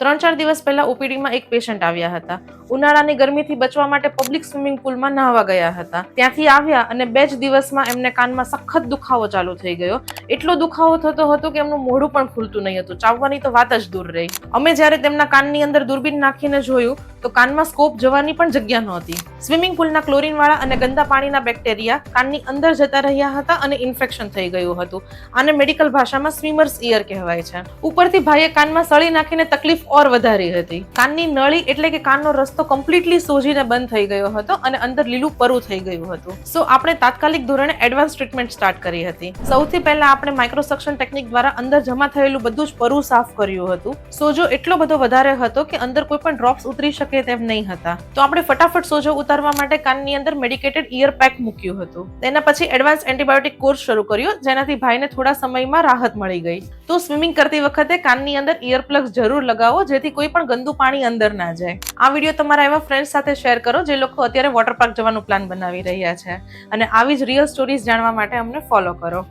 3-4 દિવસ પહેલા ઓપીડીમાં એક પેશન્ટ આવ્યા હતા. ઉનાળાની ગરમીથી બચવા માટે પબ્લિક સ્વિમિંગ પુલમાં નહાવા ગયા હતા. ત્યાંથી આવ્યા અને 2 જ દિવસમાં એમને કાનમાં સખત દુખાવો ચાલુ થઈ ગયો. એટલો દુખાવો થતો હતો કે એમનું મોઢું પણ ખુલતું નહીં હતું. ચાવવાની તો વાત જ દૂર રહી. અમે જ્યારે તેમના કાનની અંદર દૂરબીન નાખીને જોયું તો કાનમાં સ્કોપ જવાની પણ જગ્યા નહોતી. સ્વિમિંગ પુલના ક્લોરીનવાળા અને ગંદા પાણીના બેક્ટેરિયા કાનની અંદર જતા રહ્યા હતા અને ઇન્ફેક્શન થઈ ગયું હતું. આને મેડિકલ ભાષામાં સ્વિમર્સ ઇયર કહેવાય છે. ઉપરથી ભાઈએ કાનમાં સળી નાખીને તકલીફ ઓર વધારી હતી. કાનની નળી એટલે કે કાનનો રસ્તો કમ્પ્લીટલી સોજીને બંધ થઈ ગયો હતો અને અંદર લીલું પરું થઈ ગયું હતું. સો આપણે તાત્કાલિક ધોરણે એડવાન્સ ટ્રીટમેન્ટ સ્ટાર્ટ કરી હતી. સૌથી પહેલા આપણે માઇક્રોસક્શન ટેકનિક દ્વારા અંદર જમા થયેલું બધું જ પરું સાફ કર્યું હતું. સોજો એટલો બધો વધારે હતો કે અંદર કોઈ પણ ડ્રોપ્સ ઉતરી શકે તેમ નહીં હતા. તો આપણે ફટાફટ સોજો ઉતારવા માટે કાનની અંદર મેડિકેટેડ ઇયર પેક મૂક્યું હતું. તેના પછી એડવાન્સ એન્ટીબાયોટિક કોર્સ શરૂ કર્યો, જેનાથી ભાઈને થોડા સમયમાં રાહત મળી ગઈ. તો સ્વિમિંગ કરતી વખતે કાનની અંદર ઇયર પ્લગ્સ જરૂર લગાવો, જેથી કોઈ પણ ગંદુ પાણી અંદર ના જાય. આ વિડીયો તમારા એવા ફ્રેન્ડ્સ સાથે શેર કરો જે લોકો અત્યારે વોટર પાર્ક જવાનું પ્લાન બનાવી રહ્યા છે, અને આવી જ રિયલ સ્ટોરીઝ જાણવા માટે અમને ફોલો કરો.